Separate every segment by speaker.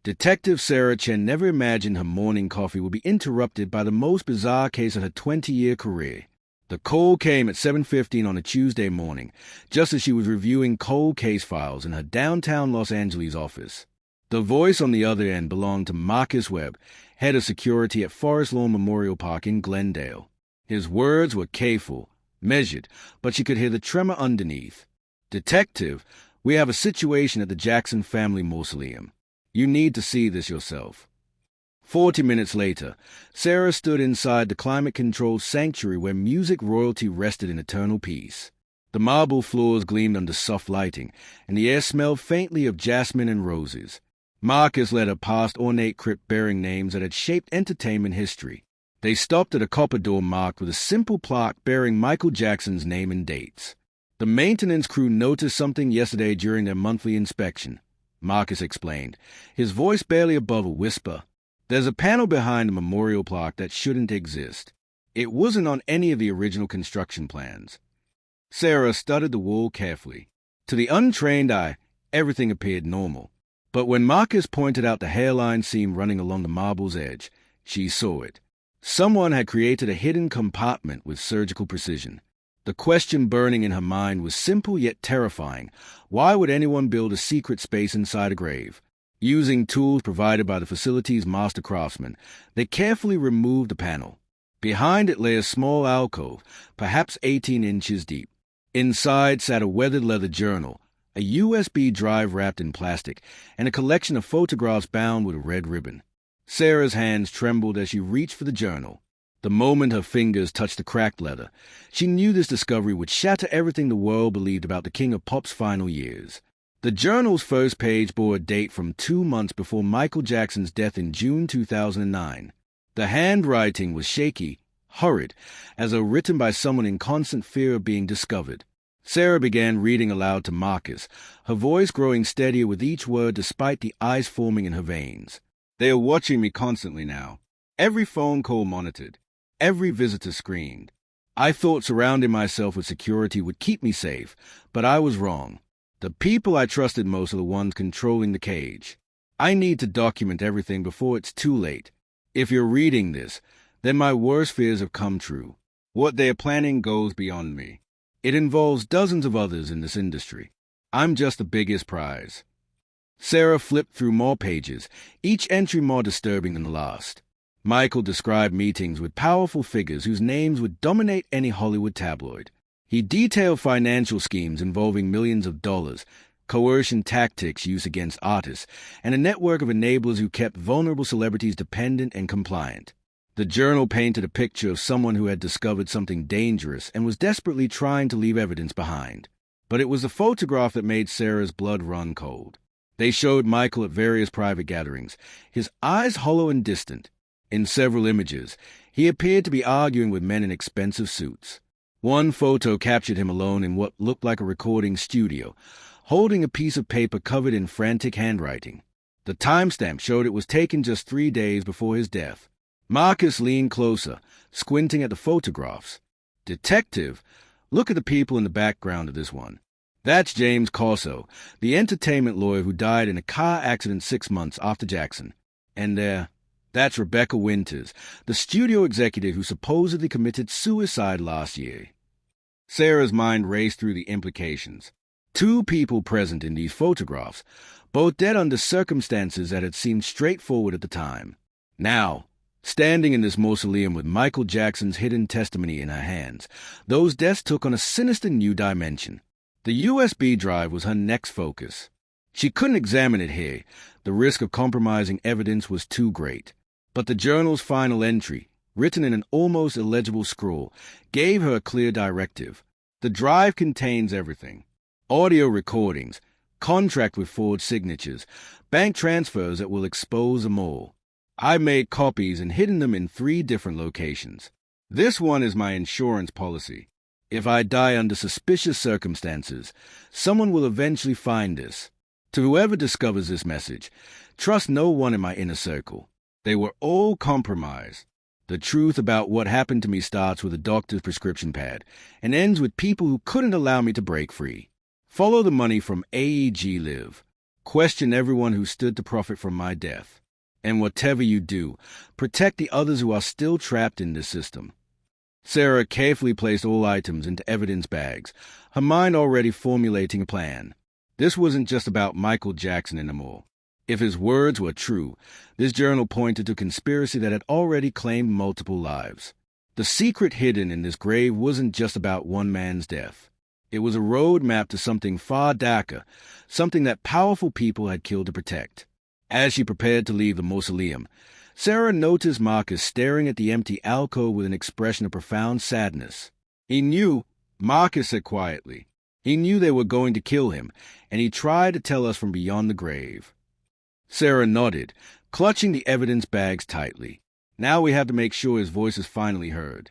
Speaker 1: Detective Sarah Chen never imagined her morning coffee would be interrupted by the most bizarre case of her 20-year career. The call came at 7:15 on a Tuesday morning, just as she was reviewing cold case files in her downtown Los Angeles office. The voice on the other end belonged to Marcus Webb, head of security at Forest Lawn Memorial Park in Glendale. His words were careful, measured, but she could hear the tremor underneath. "Detective, we have a situation at the Jackson Family Mausoleum. You need to see this yourself." 40 minutes later, Sarah stood inside the climate-controlled sanctuary where music royalty rested in eternal peace. The marble floors gleamed under soft lighting, and the air smelled faintly of jasmine and roses. Marcus led her past ornate crypt bearing names that had shaped entertainment history. They stopped at a copper door marked with a simple plaque bearing Michael Jackson's name and dates. "The maintenance crew noticed something yesterday during their monthly inspection," Marcus explained, his voice barely above a whisper. "There's a panel behind the memorial plaque that shouldn't exist. It wasn't on any of the original construction plans." Sarah studied the wall carefully. To the untrained eye, everything appeared normal. But when Marcus pointed out the hairline seam running along the marble's edge, she saw it. Someone had created a hidden compartment with surgical precision. The question burning in her mind was simple yet terrifying. Why would anyone build a secret space inside a grave? Using tools provided by the facility's master craftsman, they carefully removed the panel. Behind it lay a small alcove, perhaps 18 inches deep. Inside sat a weathered leather journal, a USB drive wrapped in plastic, and a collection of photographs bound with a red ribbon. Sarah's hands trembled as she reached for the journal. The moment her fingers touched the cracked leather, she knew this discovery would shatter everything the world believed about the king of pop's final years. The journal's first page bore a date from 2 months before Michael Jackson's death in June 2009. The handwriting was shaky, hurried, as though written by someone in constant fear of being discovered. Sarah began reading aloud to Marcus, her voice growing steadier with each word despite the ice forming in her veins. "They are watching me constantly now. Every phone call monitored. Every visitor screened. I thought surrounding myself with security would keep me safe, but I was wrong. The people I trusted most are the ones controlling the cage. I need to document everything before it's too late. If you're reading this, then my worst fears have come true. What they are planning goes beyond me. It involves dozens of others in this industry. I'm just the biggest prize." Sarah flipped through more pages, each entry more disturbing than the last. Michael described meetings with powerful figures whose names would dominate any Hollywood tabloid. He detailed financial schemes involving millions of dollars, coercion tactics used against artists, and a network of enablers who kept vulnerable celebrities dependent and compliant. The journal painted a picture of someone who had discovered something dangerous and was desperately trying to leave evidence behind. But it was the photograph that made Sarah's blood run cold. They showed Michael at various private gatherings, his eyes hollow and distant. In several images, he appeared to be arguing with men in expensive suits. One photo captured him alone in what looked like a recording studio, holding a piece of paper covered in frantic handwriting. The timestamp showed it was taken just 3 days before his death. Marcus leaned closer, squinting at the photographs. "Detective, look at the people in the background of this one. That's James Corso, the entertainment lawyer who died in a car accident 6 months after Jackson. And that's Rebecca Winters, the studio executive who supposedly committed suicide last year." Sarah's mind raced through the implications. 2 people present in these photographs, both dead under circumstances that had seemed straightforward at the time. Now, standing in this mausoleum with Michael Jackson's hidden testimony in her hands, those deaths took on a sinister new dimension. The USB drive was her next focus. She couldn't examine it here. The risk of compromising evidence was too great. But the journal's final entry, written in an almost illegible scrawl, gave her a clear directive. The drive contains everything. Audio recordings, contract with forged signatures, bank transfers that will expose them all. I made copies and hidden them in 3 different locations. This one is my insurance policy. If I die under suspicious circumstances, someone will eventually find this. To whoever discovers this message, trust no one in my inner circle. They were all compromised. The truth about what happened to me starts with a doctor's prescription pad and ends with people who couldn't allow me to break free. Follow the money from AEG Live. Question everyone who stood to profit from my death. And whatever you do, protect the others who are still trapped in this system. Sarah carefully placed all items into evidence bags, her mind already formulating a plan. This wasn't just about Michael Jackson anymore. If his words were true, this journal pointed to a conspiracy that had already claimed multiple lives. The secret hidden in this grave wasn't just about one man's death. It was a road map to something far darker, something that powerful people had killed to protect. As she prepared to leave the mausoleum, Sarah noticed Marcus staring at the empty alcove with an expression of profound sadness. Marcus said quietly, he knew they were going to kill him, and he tried to tell us from beyond the grave. Sarah nodded, clutching the evidence bags tightly. Now we have to make sure his voice is finally heard.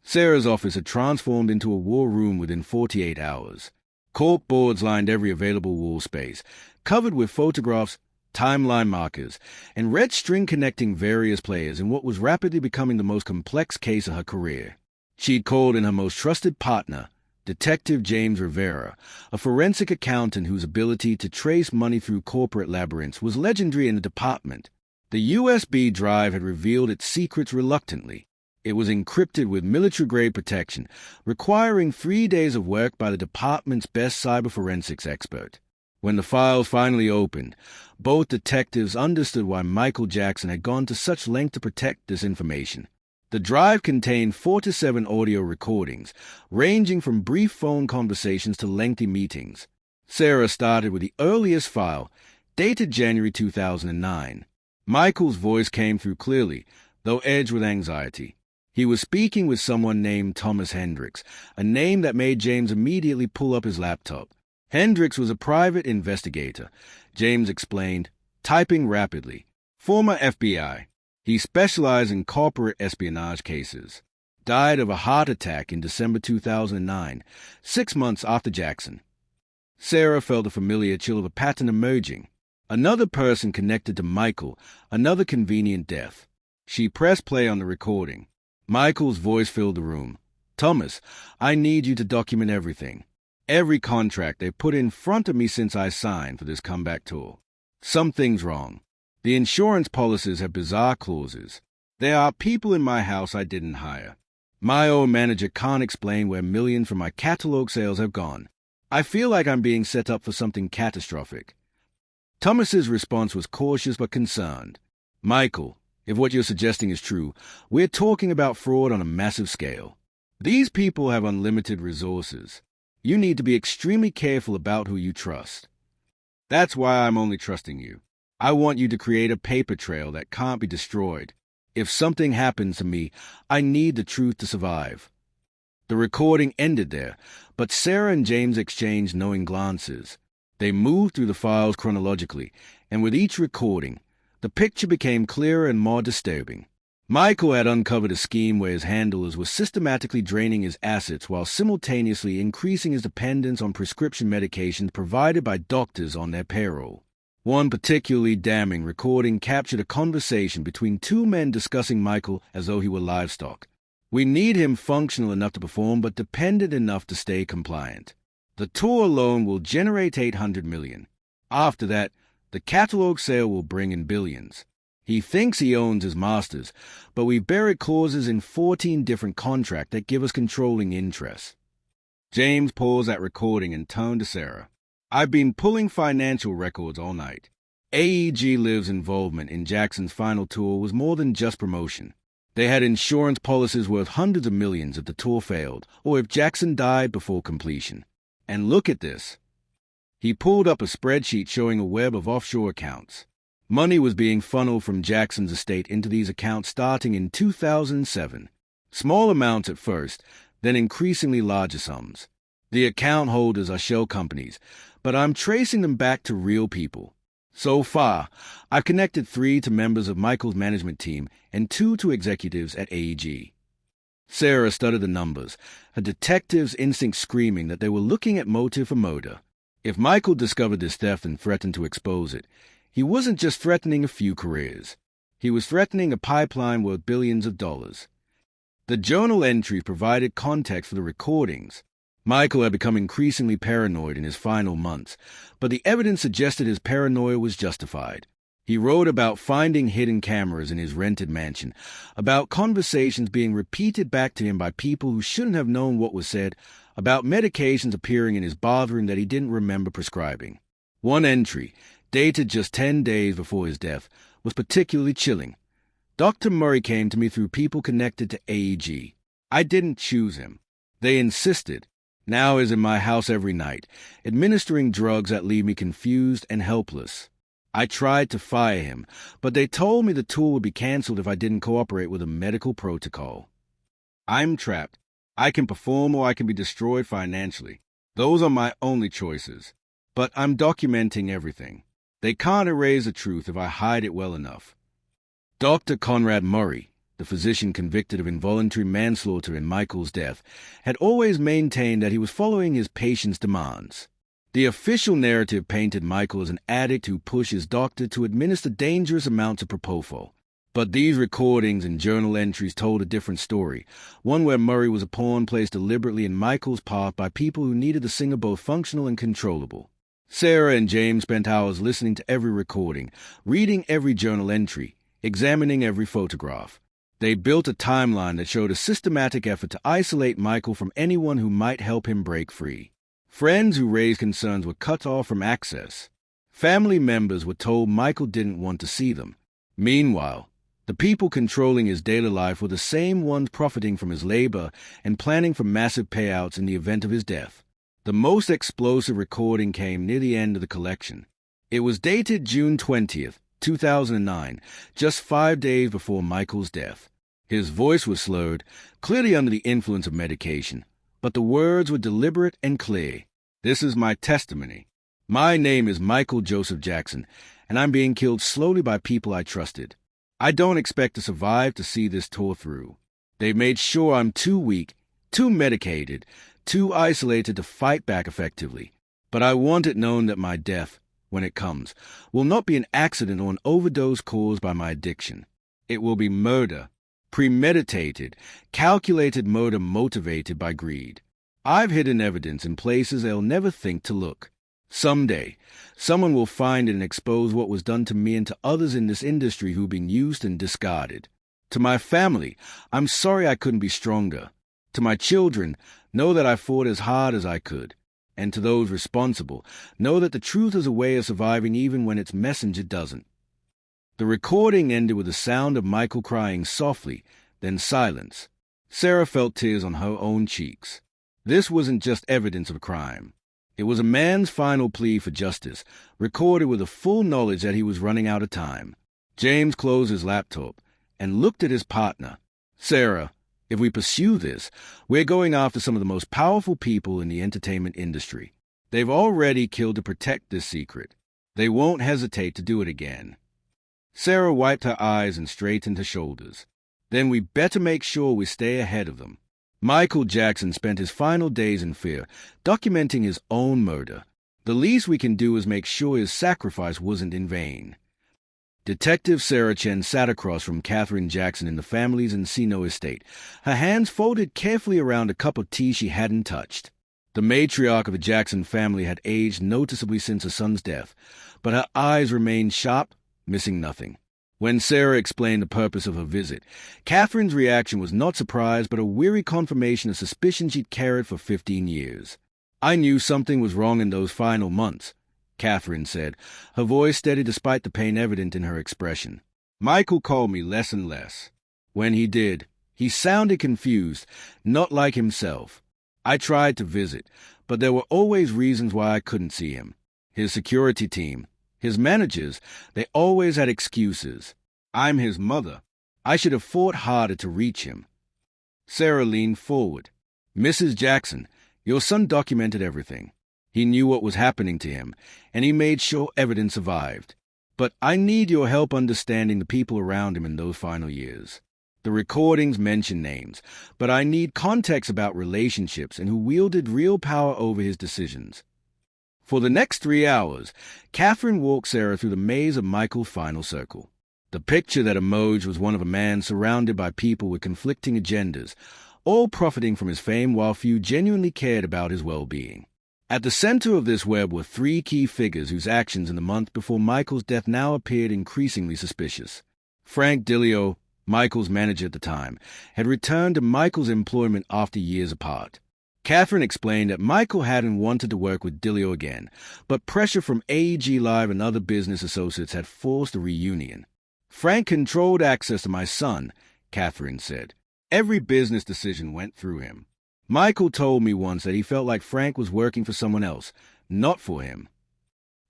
Speaker 1: Sarah's office had transformed into a war room within 48 hours. Cork boards lined every available wall space, covered with photographs, timeline markers, and red string connecting various players in what was rapidly becoming the most complex case of her career. She'd called in her most trusted partner, Detective James Rivera, a forensic accountant whose ability to trace money through corporate labyrinths was legendary in the department. The USB drive had revealed its secrets reluctantly. It was encrypted with military-grade protection, requiring 3 days of work by the department's best cyber forensics expert. When the files finally opened, both detectives understood why Michael Jackson had gone to such length to protect this information. The drive contained 4 to 7 audio recordings, ranging from brief phone conversations to lengthy meetings. Sarah started with the earliest file, dated January 2009. Michael's voice came through clearly, though edged with anxiety. He was speaking with someone named Thomas Hendricks, a name that made James immediately pull up his laptop. Hendricks was a private investigator, James explained, typing rapidly. Former FBI. He specialized in corporate espionage cases. Died of a heart attack in December 2009, 6 months after Jackson. Sarah felt a familiar chill of a pattern emerging. Another person connected to Michael, another convenient death. She pressed play on the recording. Michael's voice filled the room. Thomas, I need you to document everything. Every contract they put in front of me since I signed for this comeback tour. Something's wrong. The insurance policies have bizarre clauses. There are people in my house I didn't hire. My old manager can't explain where millions from my catalog sales have gone. I feel like I'm being set up for something catastrophic. Thomas's response was cautious but concerned. Michael, if what you're suggesting is true, we're talking about fraud on a massive scale. These people have unlimited resources. You need to be extremely careful about who you trust. That's why I'm only trusting you. I want you to create a paper trail that can't be destroyed. If something happens to me, I need the truth to survive. The recording ended there, but Sarah and James exchanged knowing glances. They moved through the files chronologically, and with each recording, the picture became clearer and more disturbing. Michael had uncovered a scheme where his handlers were systematically draining his assets while simultaneously increasing his dependence on prescription medications provided by doctors on their payroll. One particularly damning recording captured a conversation between 2 men discussing Michael as though he were livestock. We need him functional enough to perform but dependent enough to stay compliant. The tour alone will generate $800 million. After that, the catalog sale will bring in billions. He thinks he owns his masters, but we've buried clauses in 14 different contracts that give us controlling interests. James paused that recording and turned to Sarah. I've been pulling financial records all night. AEG Live's involvement in Jackson's final tour was more than just promotion. They had insurance policies worth hundreds of millions if the tour failed, or if Jackson died before completion. And look at this. He pulled up a spreadsheet showing a web of offshore accounts. Money was being funneled from Jackson's estate into these accounts starting in 2007. Small amounts at first, then increasingly larger sums. The account holders are shell companies, but I'm tracing them back to real people. So far, I've connected 3 to members of Michael's management team and 2 to executives at AEG. Sarah studied the numbers, her detective's instinct screaming that they were looking at motive for murder. If Michael discovered this theft and threatened to expose it, he wasn't just threatening a few careers. He was threatening a pipeline worth billions of dollars. The journal entry provided context for the recordings. Michael had become increasingly paranoid in his final months, but the evidence suggested his paranoia was justified. He wrote about finding hidden cameras in his rented mansion, about conversations being repeated back to him by people who shouldn't have known what was said, about medications appearing in his bathroom that he didn't remember prescribing. One entry, dated just 10 days before his death, was particularly chilling. Dr. Murray came to me through people connected to AEG. I didn't choose him. They insisted. Now is in my house every night, administering drugs that leave me confused and helpless. I tried to fire him, but they told me the tour would be canceled if I didn't cooperate with a medical protocol. I'm trapped. I can perform or I can be destroyed financially. Those are my only choices. But I'm documenting everything. They can't erase the truth if I hide it well enough. Dr. Conrad Murray, the physician convicted of involuntary manslaughter in Michael's death, had always maintained that he was following his patient's demands. The official narrative painted Michael as an addict who pushed his doctor to administer dangerous amounts of propofol. But these recordings and journal entries told a different story, one where Murray was a pawn placed deliberately in Michael's path by people who needed the singer both functional and controllable. Sarah and James spent hours listening to every recording, reading every journal entry, examining every photograph. They built a timeline that showed a systematic effort to isolate Michael from anyone who might help him break free. Friends who raised concerns were cut off from access. Family members were told Michael didn't want to see them. Meanwhile, the people controlling his daily life were the same ones profiting from his labor and planning for massive payouts in the event of his death. The most explosive recording came near the end of the collection. It was dated June 20th, 2009, just 5 days before Michael's death. His voice was slurred, clearly under the influence of medication, but the words were deliberate and clear. This is my testimony. My name is Michael Joseph Jackson, and I'm being killed slowly by people I trusted. I don't expect to survive to see this tour through. They've made sure I'm too weak, too medicated, too isolated to fight back effectively. But I want it known that my death, when it comes, will not be an accident or an overdose caused by my addiction. It will be murder, premeditated, calculated murder motivated by greed. I've hidden evidence in places they'll never think to look. Someday, someone will find it and expose what was done to me and to others in this industry who've been used and discarded. To my family, I'm sorry I couldn't be stronger. To my children, know that I fought as hard as I could. And to those responsible, know that the truth is a way of surviving even when its messenger doesn't. The recording ended with the sound of Michael crying softly, then silence. Sarah felt tears on her own cheeks. This wasn't just evidence of a crime. It was a man's final plea for justice, recorded with the full knowledge that he was running out of time. James closed his laptop and looked at his partner. Sarah, if we pursue this, we're going after some of the most powerful people in the entertainment industry. They've already killed to protect this secret. They won't hesitate to do it again. Sarah wiped her eyes and straightened her shoulders. Then we better make sure we stay ahead of them. Michael Jackson spent his final days in fear, documenting his own murder. The least we can do is make sure his sacrifice wasn't in vain. Detective Sarah Chen sat across from Katherine Jackson in the family's Encino estate, her hands folded carefully around a cup of tea she hadn't touched. The matriarch of the Jackson family had aged noticeably since her son's death, but her eyes remained sharp, missing nothing. When Sarah explained the purpose of her visit, Katherine's reaction was not surprise but a weary confirmation of suspicion she'd carried for 15 years. I knew something was wrong in those final months, Katherine said, her voice steady despite the pain evident in her expression. Michael called me less and less. When he did, he sounded confused, not like himself. I tried to visit, but there were always reasons why I couldn't see him. His security team, his managers, they always had excuses. I'm his mother. I should have fought harder to reach him. Sarah leaned forward. Mrs. Jackson, your son documented everything. He knew what was happening to him, and he made sure evidence survived. But I need your help understanding the people around him in those final years. The recordings mention names, but I need context about relationships and who wielded real power over his decisions. For the next 3 hours, Katherine walked Sarah through the maze of Michael's final circle. The picture that emerged was one of a man surrounded by people with conflicting agendas, all profiting from his fame while few genuinely cared about his well-being. At the center of this web were three key figures whose actions in the month before Michael's death now appeared increasingly suspicious. Frank Dilio, Michael's manager at the time, had returned to Michael's employment after years apart. Catherine explained that Michael hadn't wanted to work with Dilio again, but pressure from AEG Live and other business associates had forced a reunion. Frank controlled access to my son, Catherine said. Every business decision went through him. Michael told me once that he felt like Frank was working for someone else, not for him.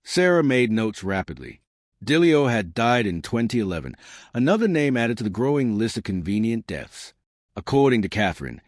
Speaker 1: Sarah made notes rapidly. Dilio had died in 2011, another name added to the growing list of convenient deaths. According to Catherine,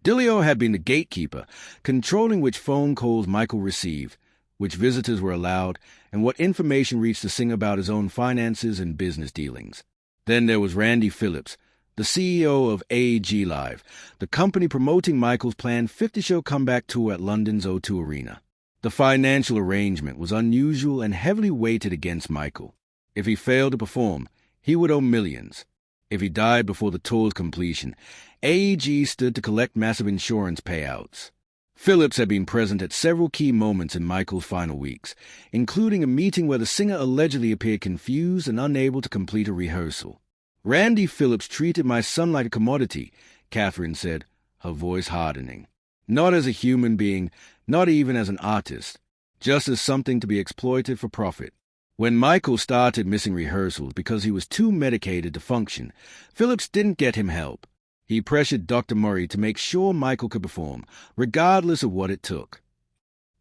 Speaker 1: Dilio had been the gatekeeper, controlling which phone calls Michael received, which visitors were allowed, and what information reached the singer about his own finances and business dealings. Then there was Randy Phillips, the CEO of AEG Live, the company promoting Michael's planned 50-show comeback tour at London's O2 Arena. The financial arrangement was unusual and heavily weighted against Michael. If he failed to perform, he would owe millions. If he died before the tour's completion, AEG stood to collect massive insurance payouts. Phillips had been present at several key moments in Michael's final weeks, including a meeting where the singer allegedly appeared confused and unable to complete a rehearsal. Randy Phillips treated my son like a commodity, Catherine said, her voice hardening. Not as a human being, not even as an artist, just as something to be exploited for profit. When Michael started missing rehearsals because he was too medicated to function, Phillips didn't get him help. He pressured Dr. Murray to make sure Michael could perform, regardless of what it took.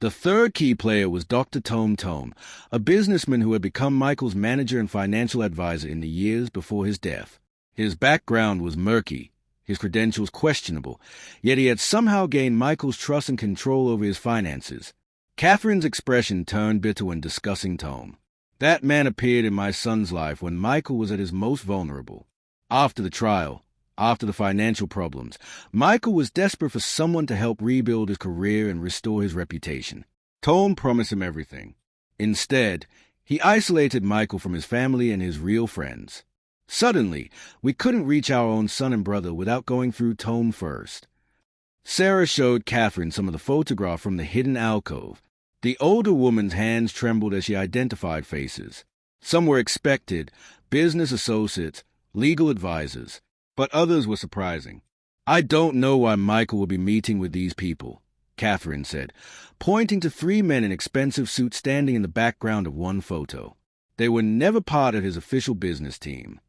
Speaker 1: The third key player was Dr. Tome Tome, a businessman who had become Michael's manager and financial advisor in the years before his death. His background was murky, his credentials questionable, yet he had somehow gained Michael's trust and control over his finances. Catherine's expression turned bitter when discussing Tome. That man appeared in my son's life when Michael was at his most vulnerable. After the trial, after the financial problems, Michael was desperate for someone to help rebuild his career and restore his reputation. Tome promised him everything. Instead, he isolated Michael from his family and his real friends. Suddenly, we couldn't reach our own son and brother without going through Tome first. Sarah showed Catherine some of the photographs from the hidden alcove. The older woman's hands trembled as she identified faces. Some were expected, business associates, legal advisors, but others were surprising. I don't know why Michael would be meeting with these people, Catherine said, pointing to three men in expensive suits standing in the background of one photo. They were never part of his official business team.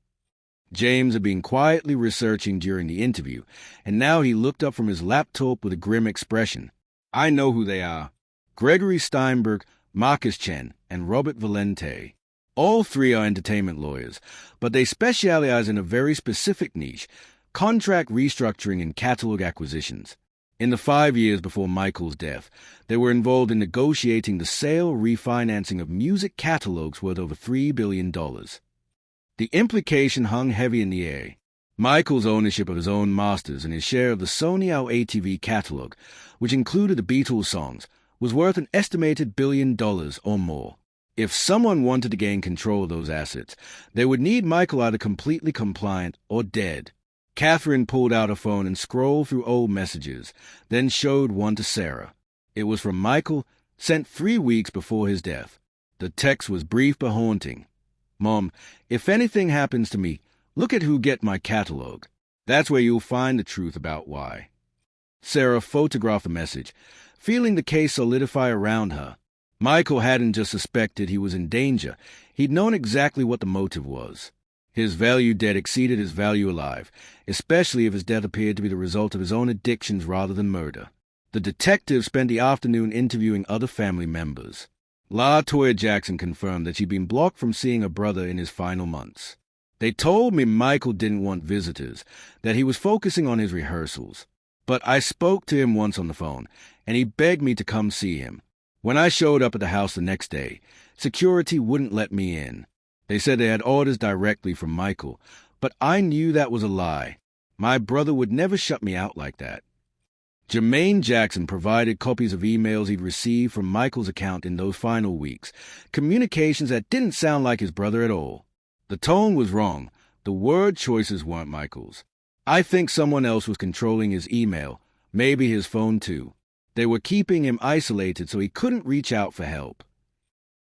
Speaker 1: James had been quietly researching during the interview, and now he looked up from his laptop with a grim expression. I know who they are. Gregory Steinberg, Marcus Chen, and Robert Valente. All three are entertainment lawyers, but they specialize in a very specific niche, contract restructuring and catalog acquisitions. In the 5 years before Michael's death, they were involved in negotiating the sale or refinancing of music catalogs worth over $3 billion. The implication hung heavy in the air. Michael's ownership of his own masters and his share of the Sony ATV catalog, which included the Beatles songs, was worth an estimated $1 billion or more. If someone wanted to gain control of those assets, they would need Michael either completely compliant or dead. Catherine pulled out her phone and scrolled through old messages, then showed one to Sarah. It was from Michael, sent 3 weeks before his death. The text was brief but haunting. Mom, if anything happens to me, look at who get my catalog. That's where you'll find the truth about why. Sarah photographed the message, feeling the case solidify around her. Michael hadn't just suspected he was in danger. He'd known exactly what the motive was. His value dead exceeded his value alive, especially if his death appeared to be the result of his own addictions rather than murder. The detective spent the afternoon interviewing other family members. La Toya Jackson confirmed that she'd been blocked from seeing her brother in his final months. They told me Michael didn't want visitors, that he was focusing on his rehearsals. But I spoke to him once on the phone, and he begged me to come see him. When I showed up at the house the next day, security wouldn't let me in. They said they had orders directly from Michael, but I knew that was a lie. My brother would never shut me out like that. Jermaine Jackson provided copies of emails he'd received from Michael's account in those final weeks, communications that didn't sound like his brother at all. The tone was wrong. The word choices weren't Michael's. I think someone else was controlling his email, maybe his phone too. They were keeping him isolated so he couldn't reach out for help.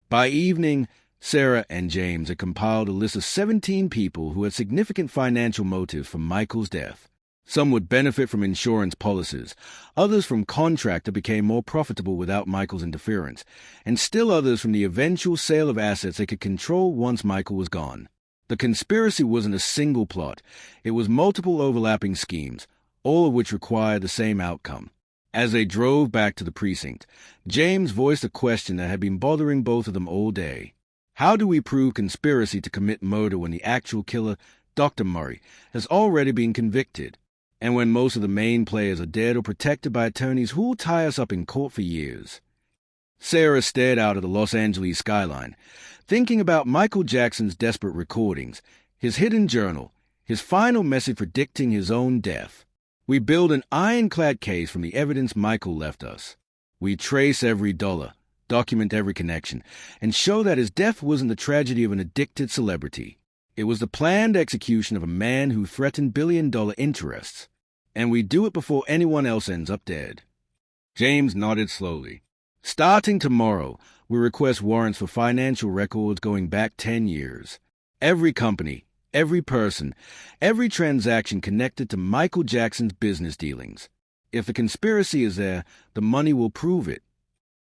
Speaker 1: By evening, Sarah and James had compiled a list of 17 people who had significant financial motives for Michael's death. Some would benefit from insurance policies, others from contract that became more profitable without Michael's interference, and still others from the eventual sale of assets they could control once Michael was gone. The conspiracy wasn't a single plot. It was multiple overlapping schemes, all of which required the same outcome. As they drove back to the precinct, James voiced a question that had been bothering both of them all day. How do we prove conspiracy to commit murder when the actual killer, Dr. Murray, has already been convicted? And when most of the main players are dead or protected by attorneys who will tie us up in court for years? Sarah stared out at the Los Angeles skyline, thinking about Michael Jackson's desperate recordings, his hidden journal, his final message predicting his own death. We build an ironclad case from the evidence Michael left us. We trace every dollar, document every connection, and show that his death wasn't the tragedy of an addicted celebrity. It was the planned execution of a man who threatened billion-dollar interests. And we do it before anyone else ends up dead. James nodded slowly. Starting tomorrow, we request warrants for financial records going back 10 years. Every company, every person, every transaction connected to Michael Jackson's business dealings. If the conspiracy is there, the money will prove it.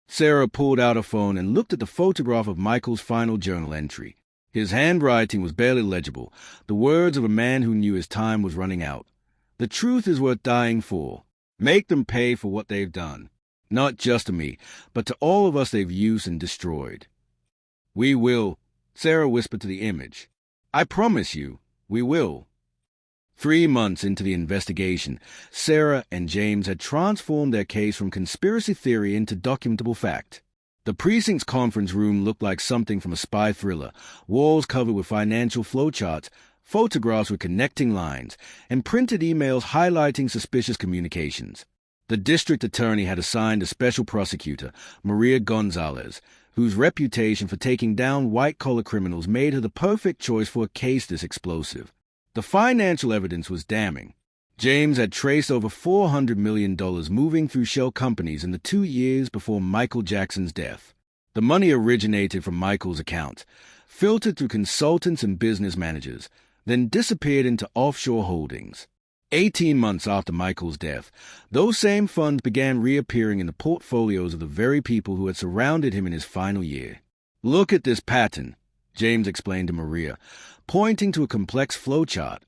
Speaker 1: Sarah pulled out a phone and looked at the photograph of Michael's final journal entry. His handwriting was barely legible, the words of a man who knew his time was running out. The truth is worth dying for. Make them pay for what they've done. Not just to me, but to all of us they've used and destroyed. We will, Sarah whispered to the image. I promise you, we will. 3 months into the investigation, Sarah and James had transformed their case from conspiracy theory into documentable fact. The precinct's conference room looked like something from a spy thriller, walls covered with financial flowcharts, photographs with connecting lines, and printed emails highlighting suspicious communications. The district attorney had assigned a special prosecutor, Maria Gonzalez, whose reputation for taking down white-collar criminals made her the perfect choice for a case this explosive. The financial evidence was damning. James had traced over $400 million moving through shell companies in the 2 years before Michael Jackson's death. The money originated from Michael's account, filtered through consultants and business managers, then disappeared into offshore holdings. 18 months after Michael's death, those same funds began reappearing in the portfolios of the very people who had surrounded him in his final year. Look at this pattern, James explained to Maria, pointing to a complex flowchart.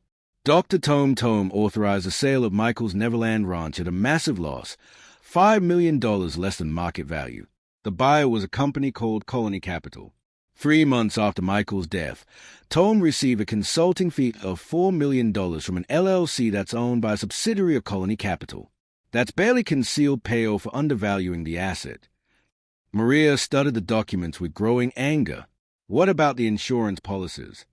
Speaker 1: Dr. Tom authorized the sale of Michael's Neverland Ranch at a massive loss, $5 million less than market value. The buyer was a company called Colony Capital. 3 months after Michael's death, Tom received a consulting fee of $4 million from an LLC that's owned by a subsidiary of Colony Capital. That's barely concealed payoff for undervaluing the asset. Maria studied the documents with growing anger. What about the insurance policies?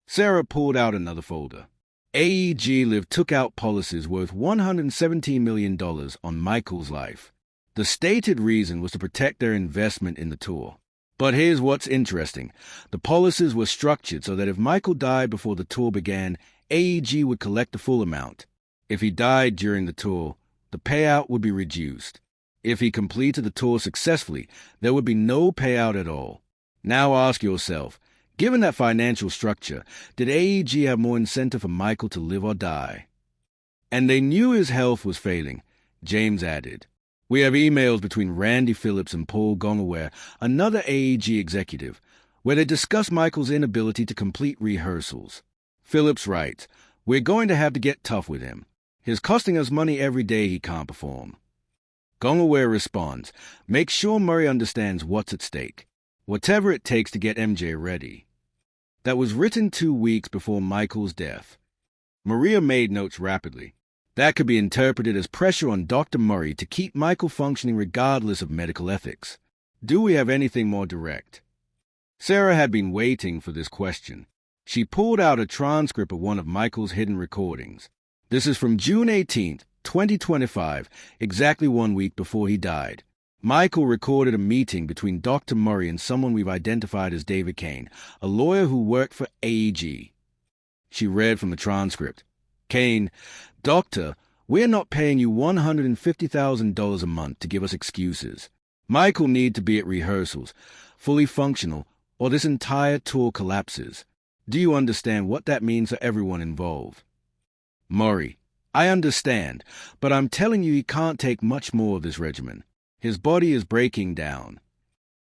Speaker 1: Sarah pulled out another folder. AEG Live took out policies worth $117 million on Michael's life. The stated reason was to protect their investment in the tour. But here's what's interesting. The policies were structured so that if Michael died before the tour began, AEG would collect the full amount. If he died during the tour, the payout would be reduced. If he completed the tour successfully, there would be no payout at all. Now ask yourself, given that financial structure, did AEG have more incentive for Michael to live or die? And they knew his health was failing, James added. We have emails between Randy Phillips and Paul Gongaware, another AEG executive, where they discuss Michael's inability to complete rehearsals. Phillips writes, "We're going to have to get tough with him. He's costing us money every day he can't perform." Gongaware responds, "Make sure Murray understands what's at stake. Whatever it takes to get MJ ready." That was written 2 weeks before Michael's death. Maria made notes rapidly. That could be interpreted as pressure on Dr. Murray to keep Michael functioning regardless of medical ethics. Do we have anything more direct? Sarah had been waiting for this question. She pulled out a transcript of one of Michael's hidden recordings. This is from June 18th, 2025, exactly 1 week before he died. Michael recorded a meeting between Dr. Murray and someone we've identified as David Kane, a lawyer who worked for AEG. She read from the transcript. Kane, Doctor, we're not paying you $150,000 a month to give us excuses. Michael need to be at rehearsals, fully functional, or this entire tour collapses. Do you understand what that means for everyone involved? Murray, I understand, but I'm telling you he can't take much more of this regimen. His body is breaking down.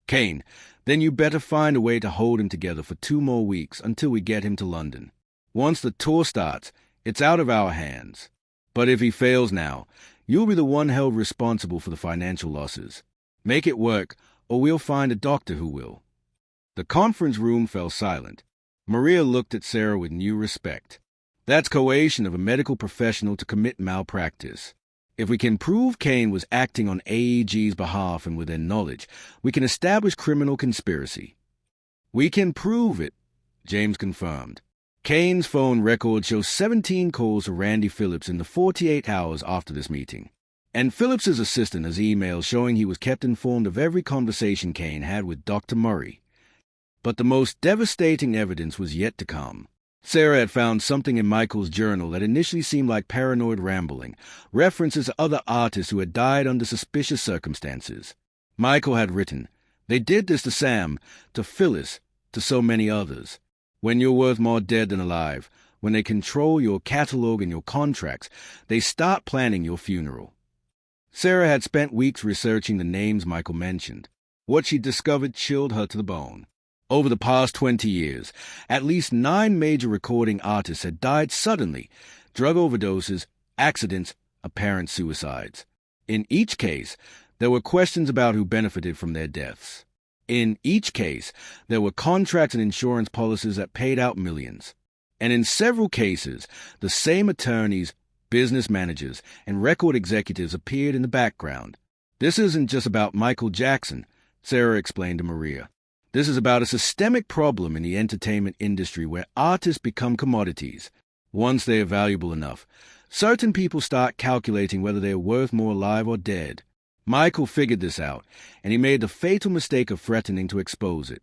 Speaker 1: Kane, then you better find a way to hold him together for 2 more weeks until we get him to London. Once the tour starts, it's out of our hands. But if he fails now, you'll be the one held responsible for the financial losses. Make it work, or we'll find a doctor who will. The conference room fell silent. Maria looked at Sarah with new respect. That's coercion of a medical professional to commit malpractice. If we can prove Kane was acting on AEG's behalf and with their knowledge, we can establish criminal conspiracy. We can prove it, James confirmed. Kane's phone record shows 17 calls to Randy Phillips in the 48 hours after this meeting. And Phillips's assistant has emails showing he was kept informed of every conversation Kane had with Dr. Murray. But the most devastating evidence was yet to come. Sarah had found something in Michael's journal that initially seemed like paranoid rambling, references to other artists who had died under suspicious circumstances. Michael had written, "They did this to Sam, to Phyllis, to so many others. When you're worth more dead than alive, when they control your catalog and your contracts, they start planning your funeral." Sarah had spent weeks researching the names Michael mentioned. What she discovered chilled her to the bone. Over the past 20 years, at least 9 major recording artists had died suddenly, drug overdoses, accidents, apparent suicides. In each case, there were questions about who benefited from their deaths. In each case, there were contracts and insurance policies that paid out millions. And in several cases, the same attorneys, business managers, and record executives appeared in the background. This isn't just about Michael Jackson, Sarah explained to Maria. This is about a systemic problem in the entertainment industry where artists become commodities. Once they are valuable enough, certain people start calculating whether they are worth more alive or dead. Michael figured this out, and he made the fatal mistake of threatening to expose it.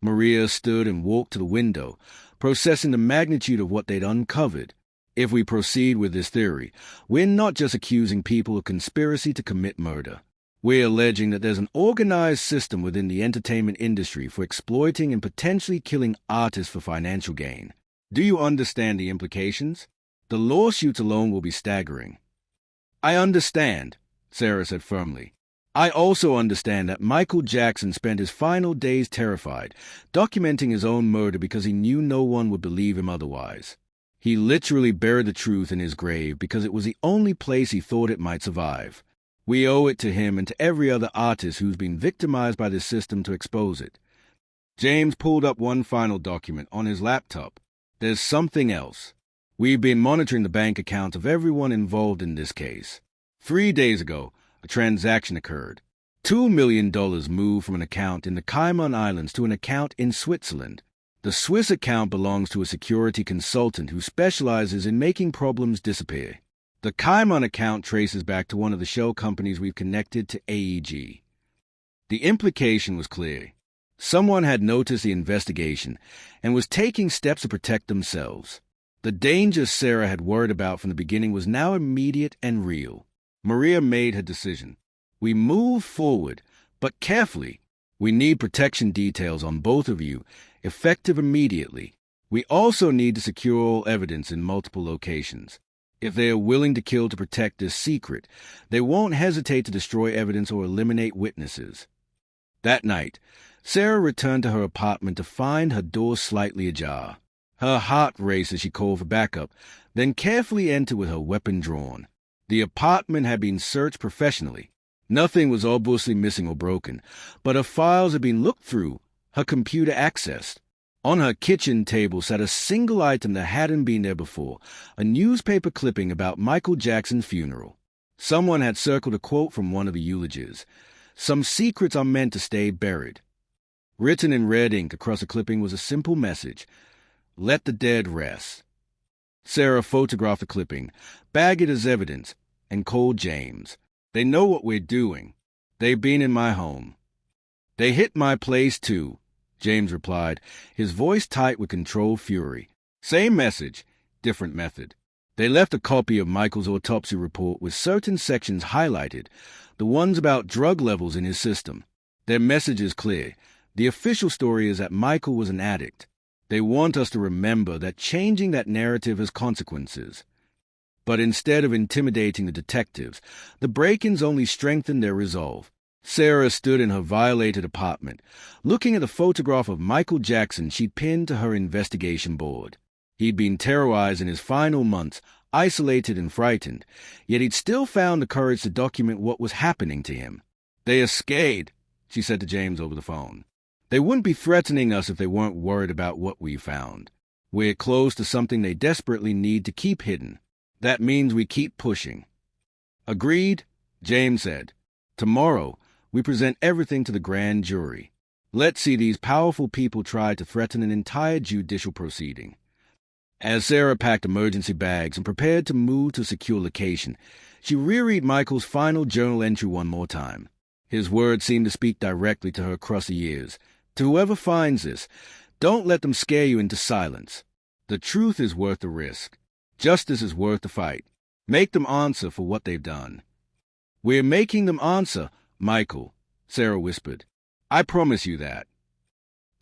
Speaker 1: Maria stood and walked to the window, processing the magnitude of what they'd uncovered. If we proceed with this theory, we're not just accusing people of conspiracy to commit murder. We're alleging that there's an organized system within the entertainment industry for exploiting and potentially killing artists for financial gain. Do you understand the implications? The lawsuits alone will be staggering. I understand, Sarah said firmly. I also understand that Michael Jackson spent his final days terrified, documenting his own murder because he knew no one would believe him otherwise. He literally buried the truth in his grave because it was the only place he thought it might survive. We owe it to him and to every other artist who's been victimized by this system to expose it. James pulled up one final document on his laptop. There's something else. We've been monitoring the bank account of everyone involved in this case. 3 days ago, a transaction occurred. $2 million moved from an account in the Cayman Islands to an account in Switzerland. The Swiss account belongs to a security consultant who specializes in making problems disappear. The Cayman account traces back to one of the shell companies we've connected to AEG. The implication was clear. Someone had noticed the investigation and was taking steps to protect themselves. The danger Sarah had worried about from the beginning was now immediate and real. Maria made her decision. We move forward, but carefully. We need protection details on both of you, effective immediately. We also need to secure all evidence in multiple locations. If they are willing to kill to protect this secret, they won't hesitate to destroy evidence or eliminate witnesses. That night, Sarah returned to her apartment to find her door slightly ajar. Her heart raced as she called for backup, then carefully entered with her weapon drawn. The apartment had been searched professionally. Nothing was obviously missing or broken, but her files had been looked through, her computer accessed. On her kitchen table sat a single item that hadn't been there before, a newspaper clipping about Michael Jackson's funeral. Someone had circled a quote from one of the eulogies. Some secrets are meant to stay buried. Written in red ink across the clipping was a simple message. Let the dead rest. Sarah photographed the clipping, bagged it as evidence, and called James. They know what we're doing. They've been in my home. They hit my place, too, James replied, his voice tight with controlled fury. Same message, different method. They left a copy of Michael's autopsy report with certain sections highlighted, the ones about drug levels in his system. Their message is clear. The official story is that Michael was an addict. They want us to remember that changing that narrative has consequences. But instead of intimidating the detectives, the break-ins only strengthened their resolve. Sarah stood in her violated apartment, looking at the photograph of Michael Jackson she'd pinned to her investigation board. He'd been terrorized in his final months, isolated and frightened, yet he'd still found the courage to document what was happening to him. "They are scared," she said to James over the phone. "They wouldn't be threatening us if they weren't worried about what we found. We're close to something they desperately need to keep hidden. That means we keep pushing." "Agreed," James said. "Tomorrow, we present everything to the grand jury. Let's see these powerful people try to threaten an entire judicial proceeding." As Sarah packed emergency bags and prepared to move to a secure location, she reread Michael's final journal entry one more time. His words seemed to speak directly to her across the years. "To whoever finds this, don't let them scare you into silence. The truth is worth the risk. Justice is worth the fight. Make them answer for what they've done." "We're making them answer, Michael," Sarah whispered. "I promise you that."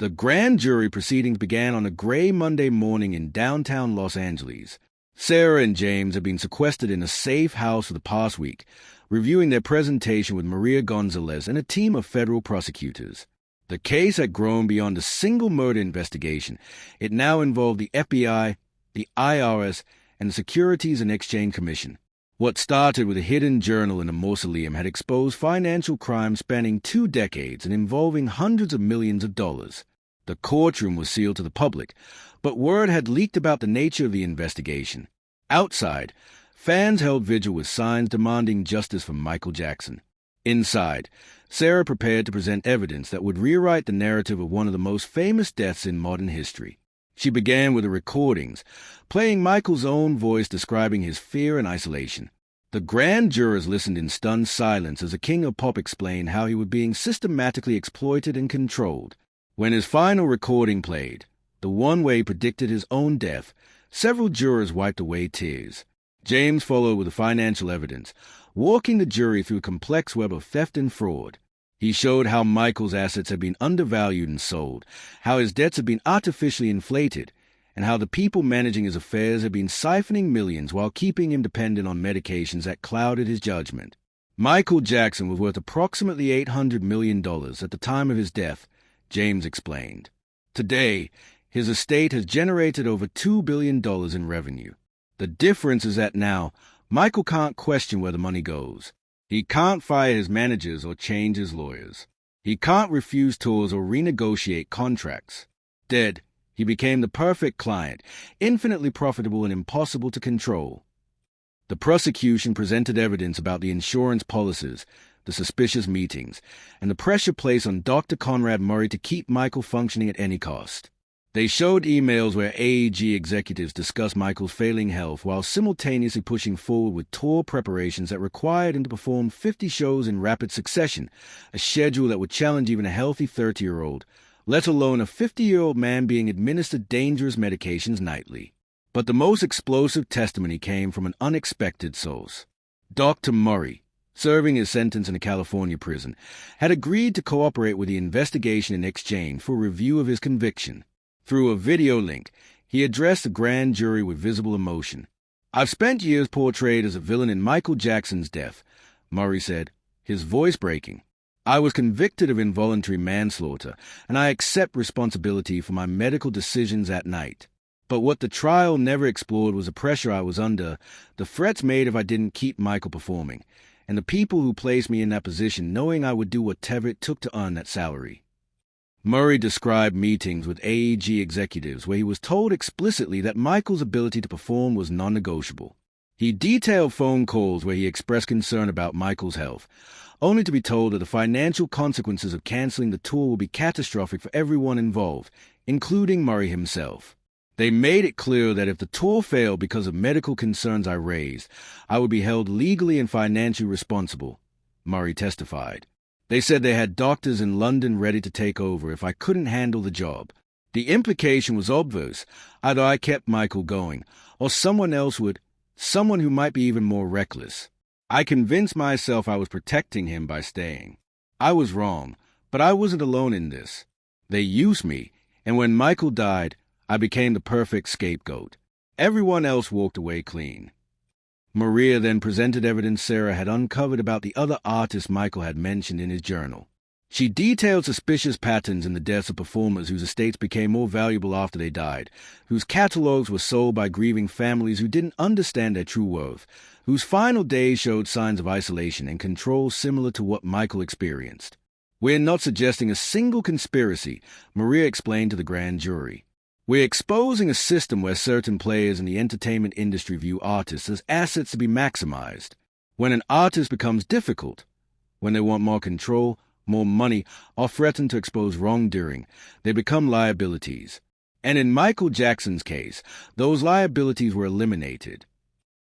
Speaker 1: The grand jury proceedings began on a gray Monday morning in downtown Los Angeles. Sarah and James had been sequestered in a safe house for the past week, reviewing their presentation with Maria Gonzalez and a team of federal prosecutors. The case had grown beyond a single murder investigation. It now involved the FBI, the IRS, and the Securities and Exchange Commission. What started with a hidden journal in a mausoleum had exposed financial crimes spanning 2 decades and involving hundreds of millions of dollars. The courtroom was sealed to the public, but word had leaked about the nature of the investigation. Outside, fans held vigil with signs demanding justice for Michael Jackson. Inside, Sarah prepared to present evidence that would rewrite the narrative of one of the most famous deaths in modern history. She began with the recordings, playing Michael's own voice describing his fear and isolation. The grand jurors listened in stunned silence as the king of pop explained how he was being systematically exploited and controlled. When his final recording played, the one where he predicted his own death, several jurors wiped away tears. James followed with the financial evidence, walking the jury through a complex web of theft and fraud. He showed how Michael's assets had been undervalued and sold, how his debts had been artificially inflated, and how the people managing his affairs had been siphoning millions while keeping him dependent on medications that clouded his judgment. Michael Jackson was worth approximately $800 million at the time of his death, James explained. Today, his estate has generated over $2 billion in revenue. The difference is that now, Michael can't question where the money goes. He can't fire his managers or change his lawyers. He can't refuse tours or renegotiate contracts. Dead, he became the perfect client, infinitely profitable and impossible to control. The prosecution presented evidence about the insurance policies, the suspicious meetings, and the pressure placed on Dr. Conrad Murray to keep Michael functioning at any cost. They showed emails where AEG executives discussed Michael's failing health while simultaneously pushing forward with tour preparations that required him to perform 50 shows in rapid succession, a schedule that would challenge even a healthy 30-year-old, let alone a 50-year-old man being administered dangerous medications nightly. But the most explosive testimony came from an unexpected source. Dr. Murray, serving his sentence in a California prison, had agreed to cooperate with the investigation in exchange for review of his conviction. Through a video link, he addressed the grand jury with visible emotion. "I've spent years portrayed as a villain in Michael Jackson's death," Murray said, his voice breaking. "I was convicted of involuntary manslaughter, and I accept responsibility for my medical decisions at night. But what the trial never explored was the pressure I was under, the threats made if I didn't keep Michael performing, and the people who placed me in that position knowing I would do whatever it took to earn that salary." Murray described meetings with AEG executives where he was told explicitly that Michael's ability to perform was non-negotiable. He detailed phone calls where he expressed concern about Michael's health, only to be told that the financial consequences of canceling the tour would be catastrophic for everyone involved, including Murray himself. "They made it clear that if the tour failed because of medical concerns I raised, I would be held legally and financially responsible," Murray testified. "They said they had doctors in London ready to take over if I couldn't handle the job. The implication was obvious. Either I kept Michael going, or someone else would." someone who might be even more reckless. I convinced myself I was protecting him by staying. I was wrong, but I wasn't alone in this. They used me, and when Michael died, I became the perfect scapegoat. Everyone else walked away clean. Maria then presented evidence Sarah had uncovered about the other artists Michael had mentioned in his journal. She detailed suspicious patterns in the deaths of performers whose estates became more valuable after they died, whose catalogs were sold by grieving families who didn't understand their true worth, whose final days showed signs of isolation and control similar to what Michael experienced. "We're not suggesting a single conspiracy," Maria explained to the grand jury. "We're exposing a system where certain players in the entertainment industry view artists as assets to be maximized. When an artist becomes difficult, when they want more control, more money, or threaten to expose wrongdoing, they become liabilities. And in Michael Jackson's case, those liabilities were eliminated."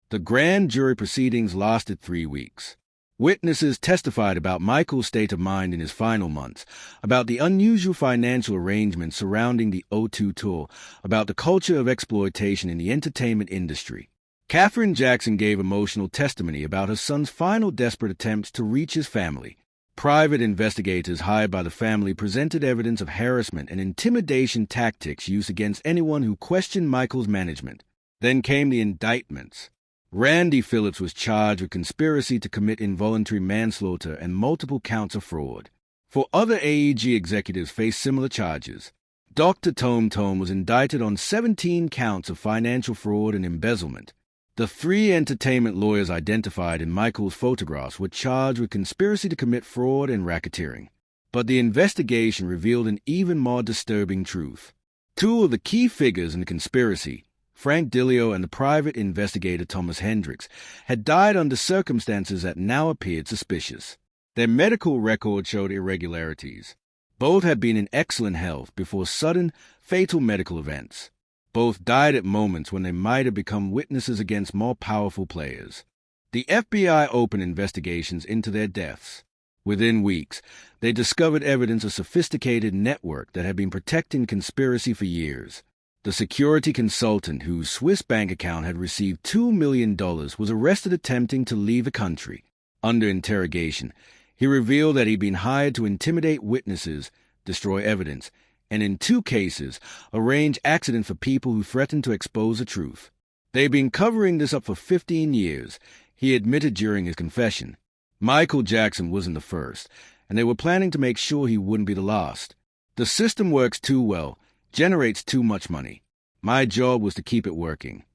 Speaker 1: The grand jury proceedings lasted 3 weeks. Witnesses testified about Michael's state of mind in his final months, about the unusual financial arrangements surrounding the O2 tour, about the culture of exploitation in the entertainment industry. Katherine Jackson gave emotional testimony about her son's final desperate attempts to reach his family. Private investigators hired by the family presented evidence of harassment and intimidation tactics used against anyone who questioned Michael's management. Then came the indictments. Randy Phillips was charged with conspiracy to commit involuntary manslaughter and multiple counts of fraud. 4 other AEG executives faced similar charges. Dr. Tome Tome was indicted on 17 counts of financial fraud and embezzlement. The 3 entertainment lawyers identified in Michael's photographs were charged with conspiracy to commit fraud and racketeering. But the investigation revealed an even more disturbing truth. 2 of the key figures in the conspiracy, Frank Dilio and the private investigator Thomas Hendricks, had died under circumstances that now appeared suspicious. Their medical record showed irregularities. Both had been in excellent health before sudden, fatal medical events. Both died at moments when they might have become witnesses against more powerful players. The FBI opened investigations into their deaths. Within weeks, they discovered evidence of a sophisticated network that had been protecting conspiracy for years. The security consultant whose Swiss bank account had received $2 million was arrested attempting to leave the country. Under interrogation, he revealed that he'd been hired to intimidate witnesses, destroy evidence, and in 2 cases, arrange accidents for people who threatened to expose the truth. They'd been covering this up for 15 years, he admitted during his confession. Michael Jackson wasn't the first, and they were planning to make sure he wouldn't be the last. "The system works too well, generates too much money. My job was to keep it working."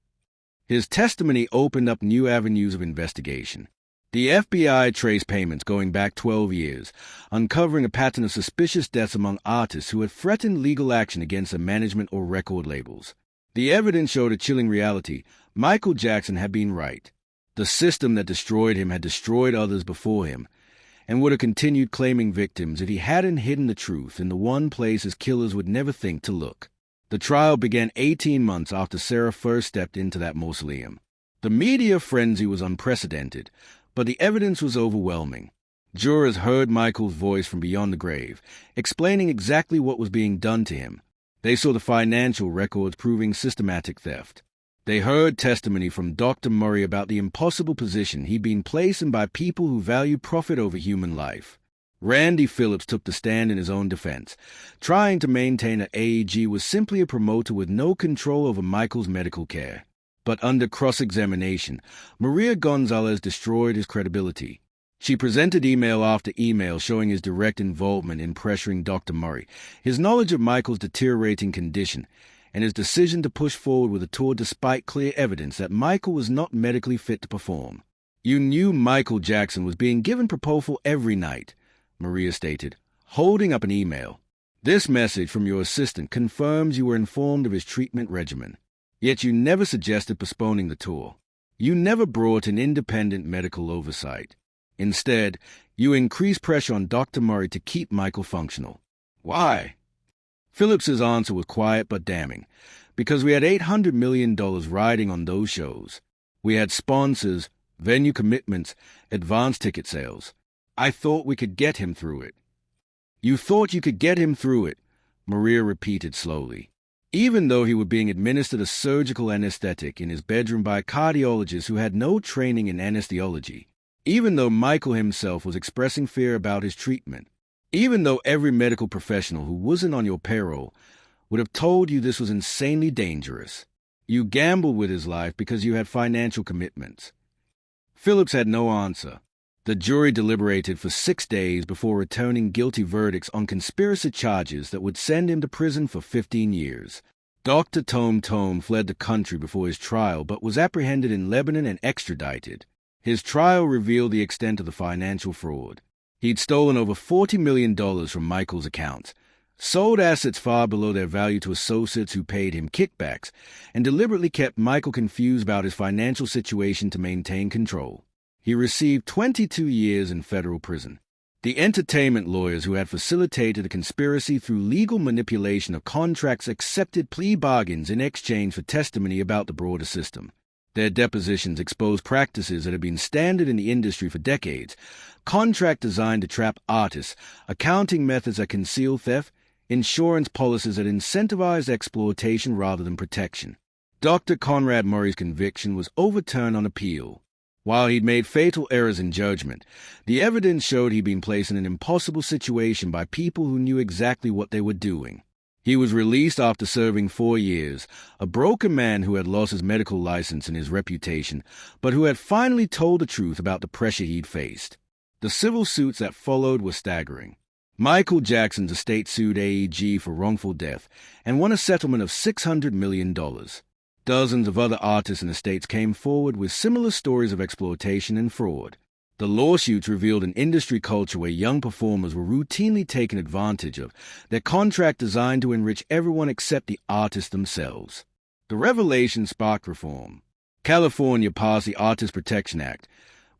Speaker 1: His testimony opened up new avenues of investigation. The FBI traced payments going back 12 years, uncovering a pattern of suspicious deaths among artists who had threatened legal action against their management or record labels. The evidence showed a chilling reality. Michael Jackson had been right. The system that destroyed him had destroyed others before him, and would have continued claiming victims if he hadn't hidden the truth in the one place his killers would never think to look. The trial began 18 months after Sarah first stepped into that mausoleum. The media frenzy was unprecedented, but the evidence was overwhelming. Jurors heard Michael's voice from beyond the grave, explaining exactly what was being done to him. They saw the financial records proving systematic theft. They heard testimony from Dr. Murray about the impossible position he'd been placed in by people who valued profit over human life. Randy Phillips took the stand in his own defense, trying to maintain that AEG was simply a promoter with no control over Michael's medical care. But under cross-examination, Maria Gonzalez destroyed his credibility. She presented email after email showing his direct involvement in pressuring Dr. Murray, his knowledge of Michael's deteriorating condition, and his decision to push forward with the tour despite clear evidence that Michael was not medically fit to perform. "You knew Michael Jackson was being given propofol every night," Maria stated, holding up an email. "This message from your assistant confirms you were informed of his treatment regimen. Yet you never suggested postponing the tour. You never brought in independent medical oversight. Instead, you increased pressure on Dr. Murray to keep Michael functional. Why?" Phillips's answer was quiet but damning. "Because we had $800 million riding on those shows. We had sponsors, venue commitments, advance ticket sales. I thought we could get him through it." "You thought you could get him through it," Maria repeated slowly. Even though he was being administered a surgical anesthetic in his bedroom by a cardiologist who had no training in anesthesiology, even though Michael himself was expressing fear about his treatment, even though every medical professional who wasn't on your payroll would have told you this was insanely dangerous, you gambled with his life because you had financial commitments. Phillips had no answer. The jury deliberated for 6 days before returning guilty verdicts on conspiracy charges that would send him to prison for 15 years. Dr. Tome fled the country before his trial but was apprehended in Lebanon and extradited. His trial revealed the extent of the financial fraud. He'd stolen over $40 million from Michael's accounts, sold assets far below their value to associates who paid him kickbacks, and deliberately kept Michael confused about his financial situation to maintain control. He received 22 years in federal prison. The entertainment lawyers who had facilitated the conspiracy through legal manipulation of contracts accepted plea bargains in exchange for testimony about the broader system. Their depositions exposed practices that had been standard in the industry for decades: contract designed to trap artists, accounting methods that conceal theft, insurance policies that incentivized exploitation rather than protection. Dr. Conrad Murray's conviction was overturned on appeal. While he'd made fatal errors in judgment, the evidence showed he'd been placed in an impossible situation by people who knew exactly what they were doing. He was released after serving 4 years, a broken man who had lost his medical license and his reputation, but who had finally told the truth about the pressure he'd faced. The civil suits that followed were staggering. Michael Jackson's estate sued AEG for wrongful death and won a settlement of $600 million. Dozens of other artists and estates came forward with similar stories of exploitation and fraud. The lawsuits revealed an industry culture where young performers were routinely taken advantage of, their contract designed to enrich everyone except the artists themselves. The revelation sparked reform. California passed the Artist Protection Act,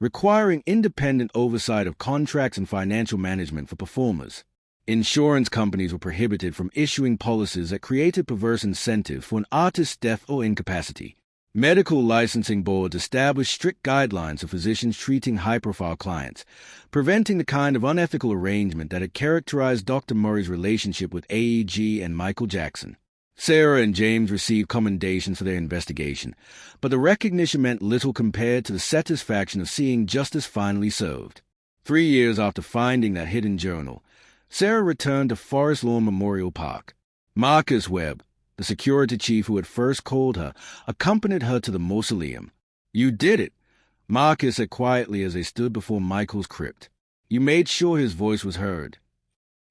Speaker 1: requiring independent oversight of contracts and financial management for performers. Insurance companies were prohibited from issuing policies that created perverse incentives for an artist's death or incapacity. Medical licensing boards established strict guidelines for physicians treating high-profile clients, preventing the kind of unethical arrangement that had characterized Dr. Murray's relationship with AEG and Michael Jackson. Sarah and James received commendations for their investigation, but the recognition meant little compared to the satisfaction of seeing justice finally served. 3 years after finding that hidden journal, Sarah returned to Forest Lawn Memorial Park. Marcus Webb, the security chief who had first called her, accompanied her to the mausoleum. "You did it," Marcus said quietly as they stood before Michael's crypt. "You made sure his voice was heard."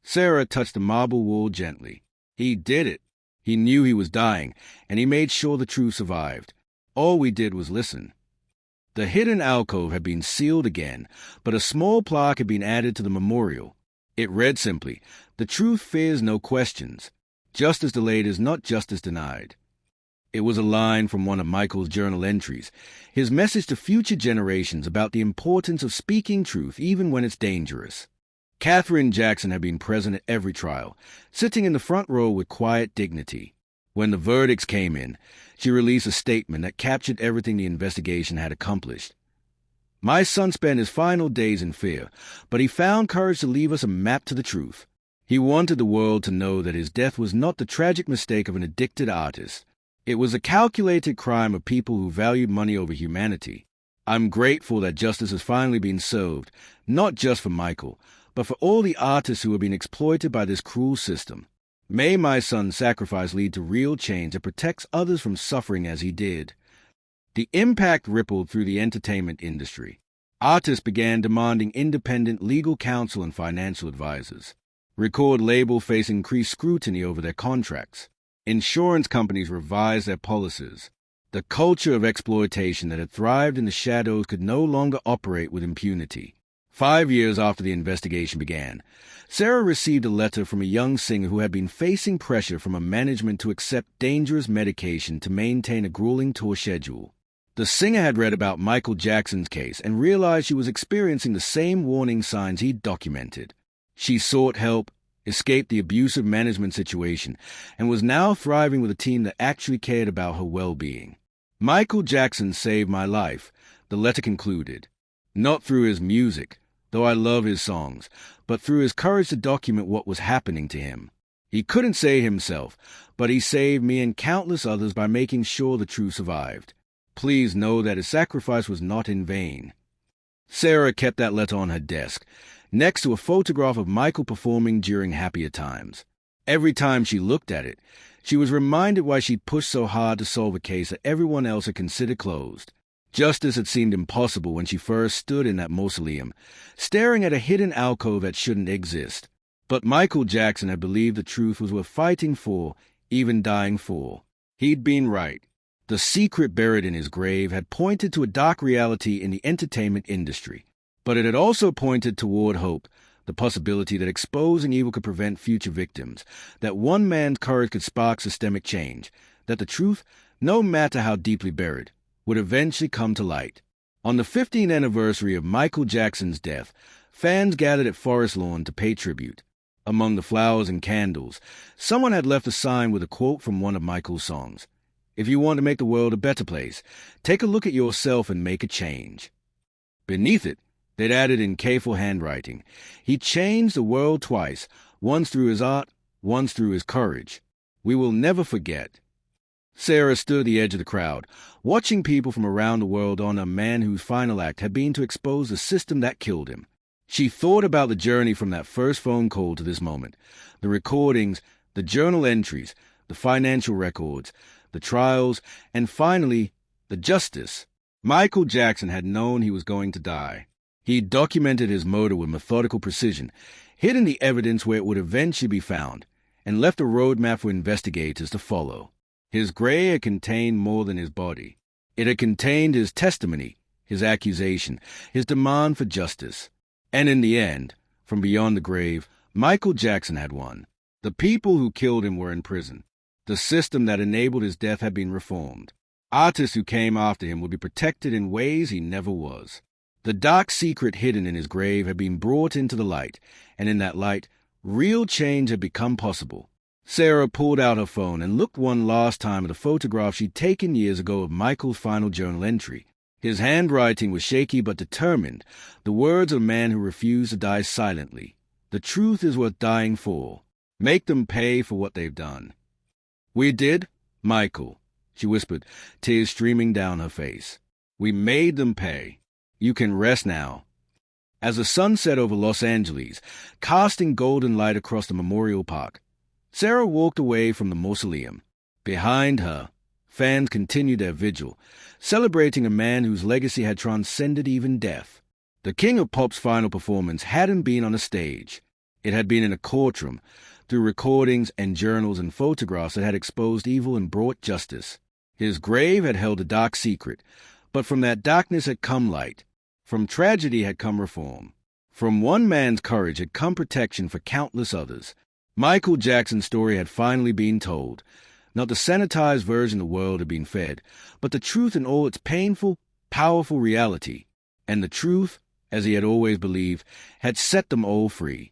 Speaker 1: Sarah touched the marble wall gently. "He did it. He knew he was dying, and he made sure the truth survived. All we did was listen." The hidden alcove had been sealed again, but a small plaque had been added to the memorial. It read simply, "The truth fears no questions. Justice delayed is not justice denied." It was a line from one of Michael's journal entries, his message to future generations about the importance of speaking truth even when it's dangerous. Katherine Jackson had been present at every trial, sitting in the front row with quiet dignity. When the verdicts came in, she released a statement that captured everything the investigation had accomplished. "My son spent his final days in fear, but he found courage to leave us a map to the truth. He wanted the world to know that his death was not the tragic mistake of an addicted artist. It was a calculated crime of people who valued money over humanity. I'm grateful that justice has finally been served, not just for Michael, but for all the artists who have been exploited by this cruel system. May my son's sacrifice lead to real change that protects others from suffering as he did." The impact rippled through the entertainment industry. Artists began demanding independent legal counsel and financial advisors. Record labels faced increased scrutiny over their contracts. Insurance companies revised their policies. The culture of exploitation that had thrived in the shadows could no longer operate with impunity. 5 years after the investigation began, Sarah received a letter from a young singer who had been facing pressure from a management to accept dangerous medication to maintain a grueling tour schedule. The singer had read about Michael Jackson's case and realized she was experiencing the same warning signs he'd documented. She sought help, escaped the abusive management situation, and was now thriving with a team that actually cared about her well-being. "Michael Jackson saved my life," the letter concluded. "Not through his music, though I love his songs, but through his courage to document what was happening to him. He couldn't save himself, but he saved me and countless others by making sure the truth survived. Please know that his sacrifice was not in vain." Sarah kept that letter on her desk, next to a photograph of Michael performing during happier times. Every time she looked at it, she was reminded why she'd pushed so hard to solve a case that everyone else had considered closed. Justice had seemed impossible when she first stood in that mausoleum, staring at a hidden alcove that shouldn't exist. But Michael Jackson had believed the truth was worth fighting for, even dying for. He'd been right. The secret buried in his grave had pointed to a dark reality in the entertainment industry. But it had also pointed toward hope, the possibility that exposing evil could prevent future victims, that one man's courage could spark systemic change, that the truth, no matter how deeply buried, would eventually come to light. On the 15th anniversary of Michael Jackson's death, fans gathered at Forest Lawn to pay tribute. Among the flowers and candles, someone had left a sign with a quote from one of Michael's songs. "If you want to make the world a better place, take a look at yourself and make a change." Beneath it, they'd added in careful handwriting, "He changed the world twice, once through his art, once through his courage. We will never forget." Sarah stood at the edge of the crowd, watching people from around the world honor a man whose final act had been to expose the system that killed him. She thought about the journey from that first phone call to this moment, the recordings, the journal entries, the financial records, the trials, and finally, the justice. Michael Jackson had known he was going to die. He documented his murder with methodical precision, hidden the evidence where it would eventually be found, and left a roadmap for investigators to follow. His grave had contained more than his body. It had contained his testimony, his accusation, his demand for justice. And in the end, from beyond the grave, Michael Jackson had won. The people who killed him were in prison. The system that enabled his death had been reformed. Artists who came after him would be protected in ways he never was. The dark secret hidden in his grave had been brought into the light, and in that light, real change had become possible. Sarah pulled out her phone and looked one last time at a photograph she'd taken years ago of Michael's final journal entry. His handwriting was shaky but determined, the words of a man who refused to die silently. "The truth is worth dying for. Make them pay for what they've done." "We did, Michael," she whispered, tears streaming down her face. "We made them pay. You can rest now." As the sun set over Los Angeles, casting golden light across the Memorial Park, Sarah walked away from the mausoleum. Behind her, fans continued their vigil, celebrating a man whose legacy had transcended even death. The King of Pop's final performance hadn't been on a stage. It had been in a courtroom, through recordings and journals and photographs that had exposed evil and brought justice. His grave had held a dark secret, but from that darkness had come light. From tragedy had come reform. From one man's courage had come protection for countless others. Michael Jackson's story had finally been told. Not the sanitized version the world had been fed, but the truth in all its painful, powerful reality. And the truth, as he had always believed, had set them all free.